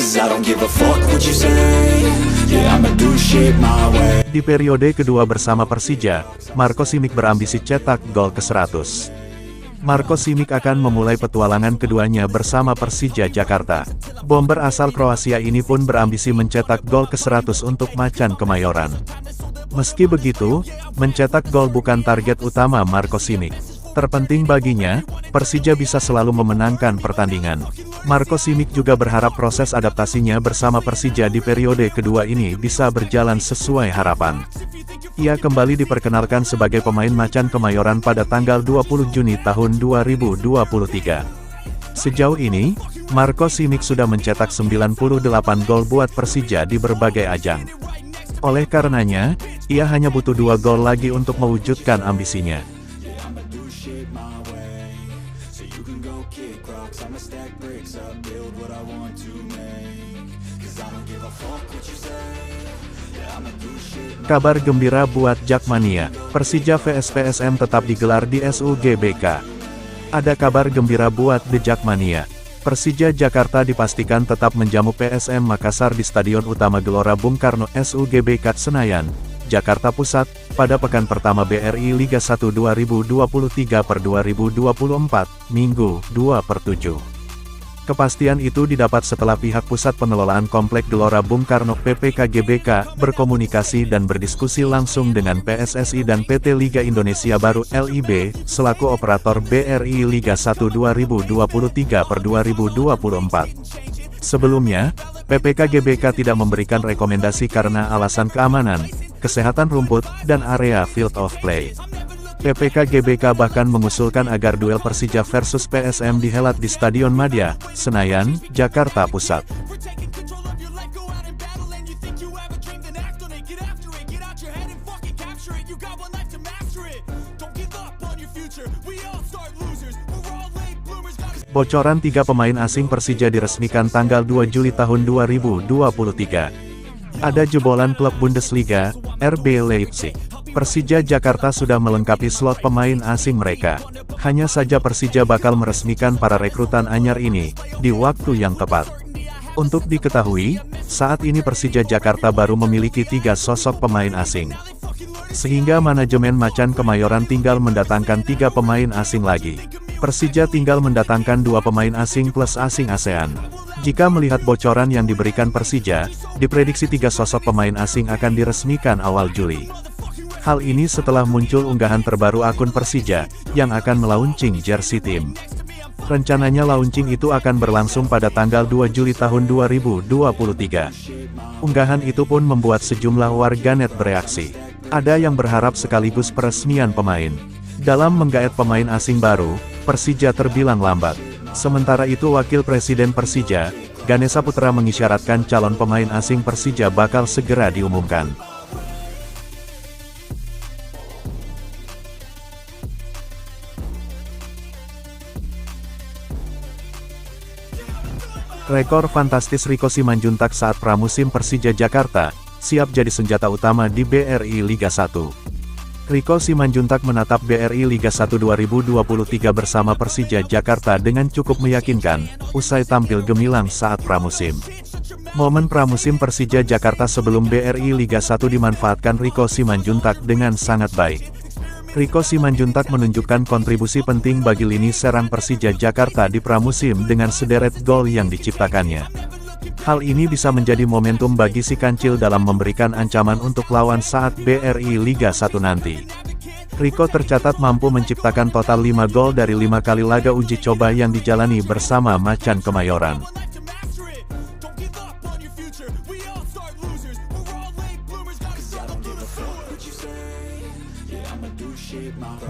'cause I don't give a fuck what you say. Yeah, I'ma do shit my way. Di periode kedua bersama Persija, Marco Simic berambisi cetak gol ke-100. Marco Simic akan memulai petualangan keduanya bersama Persija Jakarta. Bomber asal Kroasia ini pun berambisi mencetak gol ke-100 untuk Macan Kemayoran. Meski begitu, mencetak gol bukan target utama Marco Simic. Terpenting baginya, Persija bisa selalu memenangkan pertandingan. Marco Simic juga berharap proses adaptasinya bersama Persija di periode kedua ini bisa berjalan sesuai harapan. Ia kembali diperkenalkan sebagai pemain Macan Kemayoran pada tanggal 20 Juni tahun 2023. Sejauh ini, Marco Simic sudah mencetak 98 gol buat Persija di berbagai ajang. Oleh karenanya, ia hanya butuh 2 gol lagi untuk mewujudkan ambisinya. Kabar gembira buat Jakmania, Persija vs PSM tetap digelar di SUGBK. Ada kabar gembira buat The Jakmania. Persija Jakarta dipastikan tetap menjamu PSM Makassar di Stadion Utama Gelora Bung Karno SUGBK Senayan, Jakarta Pusat, pada pekan pertama BRI Liga 1 2023/2024, Minggu, 2/7. Kepastian itu didapat setelah pihak Pusat Pengelolaan Komplek Gelora Bung Karno PPKGBK berkomunikasi dan berdiskusi langsung dengan PSSI dan PT Liga Indonesia Baru (LIB) selaku operator BRI Liga 1 2023/2024. Sebelumnya, PPKGBK tidak memberikan rekomendasi karena alasan keamanan, kesehatan rumput, dan area field of play. PPKGBK bahkan mengusulkan agar duel Persija versus PSM dihelat di Stadion Madia, Senayan, Jakarta Pusat. Bocoran 3 pemain asing Persija diresmikan tanggal 2 Juli tahun 2023. Ada jebolan klub Bundesliga, RB Leipzig. Persija Jakarta sudah melengkapi slot pemain asing mereka. Hanya saja Persija bakal meresmikan para rekrutan anyar ini, di waktu yang tepat. Untuk diketahui, saat ini Persija Jakarta baru memiliki 3 sosok pemain asing. Sehingga manajemen Macan Kemayoran tinggal mendatangkan 3 pemain asing lagi. Persija tinggal mendatangkan 2 pemain asing plus asing ASEAN. Jika melihat bocoran yang diberikan Persija, diprediksi 3 sosok pemain asing akan diresmikan awal Juli. Hal ini setelah muncul unggahan terbaru akun Persija, yang akan melaunching jersey tim. Rencananya launching itu akan berlangsung pada tanggal 2 Juli tahun 2023. Unggahan itu pun membuat sejumlah warganet bereaksi. Ada yang berharap sekaligus peresmian pemain. Dalam menggaet pemain asing baru, Persija terbilang lambat. Sementara itu Wakil Presiden Persija, Ganesha Putra mengisyaratkan calon pemain asing Persija bakal segera diumumkan. Rekor fantastis Rico Simanjuntak saat pramusim Persija Jakarta, siap jadi senjata utama di BRI Liga 1. Rico Simanjuntak menatap BRI Liga 1 2023 bersama Persija Jakarta dengan cukup meyakinkan, usai tampil gemilang saat pramusim. Momen pramusim Persija Jakarta sebelum BRI Liga 1 dimanfaatkan Rico Simanjuntak dengan sangat baik. Rico Simanjuntak menunjukkan kontribusi penting bagi lini serang Persija Jakarta di pramusim dengan sederet gol yang diciptakannya. Hal ini bisa menjadi momentum bagi si Kancil dalam memberikan ancaman untuk lawan saat BRI Liga 1 nanti. Rico tercatat mampu menciptakan total 5 gol dari 5 kali laga uji coba yang dijalani bersama Macan Kemayoran.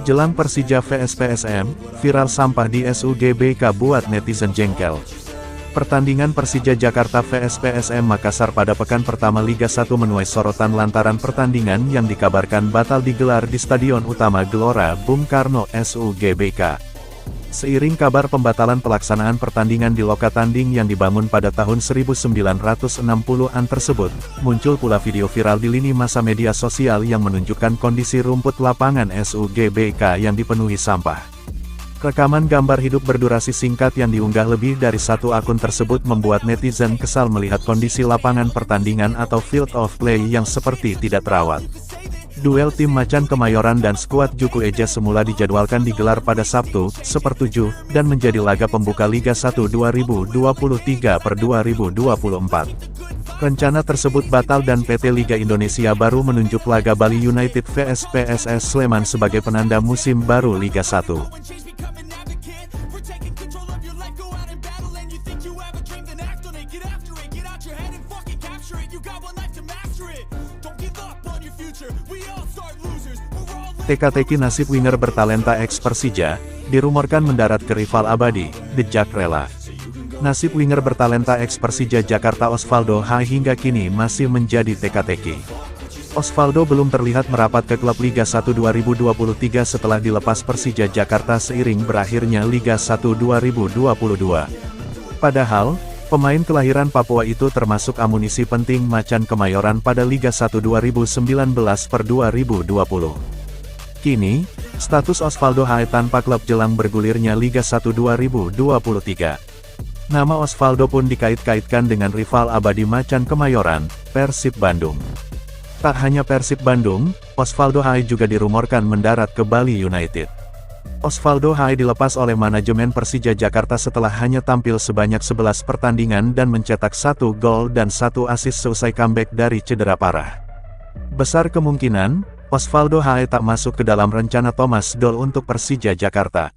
Jelang Persija vs PSM, viral sampah di SUGBK buat netizen jengkel. Pertandingan Persija Jakarta vs PSM Makassar pada pekan pertama Liga 1 menuai sorotan lantaran pertandingan yang dikabarkan batal digelar di Stadion Utama Gelora Bung Karno SUGBK. Seiring kabar pembatalan pelaksanaan pertandingan di Lokatanding yang dibangun pada tahun 1960-an tersebut, muncul pula video viral di lini masa media sosial yang menunjukkan kondisi rumput lapangan SUGBK yang dipenuhi sampah. Rekaman gambar hidup berdurasi singkat yang diunggah lebih dari satu akun tersebut membuat netizen kesal melihat kondisi lapangan pertandingan atau field of play yang seperti tidak terawat. Duel tim Macan Kemayoran dan skuad Juku Eja semula dijadwalkan digelar pada Sabtu, sepertujuh, dan menjadi laga pembuka Liga 1 2023/2024. Rencana tersebut batal dan PT Liga Indonesia baru menunjuk laga Bali United vs PSS Sleman sebagai penanda musim baru Liga 1. Teka-teki nasib winger bertalenta ex Persija, dirumorkan mendarat ke rival abadi, The Jakrela. Nasib winger bertalenta ex Persija Jakarta Osvaldo Hai hingga kini masih menjadi teka-teki. Osvaldo belum terlihat merapat ke klub Liga 1 2023 setelah dilepas Persija Jakarta seiring berakhirnya Liga 1 2022. Padahal, pemain kelahiran Papua itu termasuk amunisi penting Macan Kemayoran pada Liga 1 2019/2020. Kini, status Osvaldo Hai tanpa klub jelang bergulirnya Liga 1 2023. Nama Osvaldo pun dikait-kaitkan dengan rival abadi Macan Kemayoran, Persib Bandung. Tak hanya Persib Bandung, Osvaldo Hai juga dirumorkan mendarat ke Bali United. Osvaldo Hai dilepas oleh manajemen Persija Jakarta setelah hanya tampil sebanyak 11 pertandingan dan mencetak 1 gol dan 1 assist seusai comeback dari cedera parah. Besar kemungkinan, Osvaldo Hai tak masuk ke dalam rencana Thomas Doll untuk Persija Jakarta.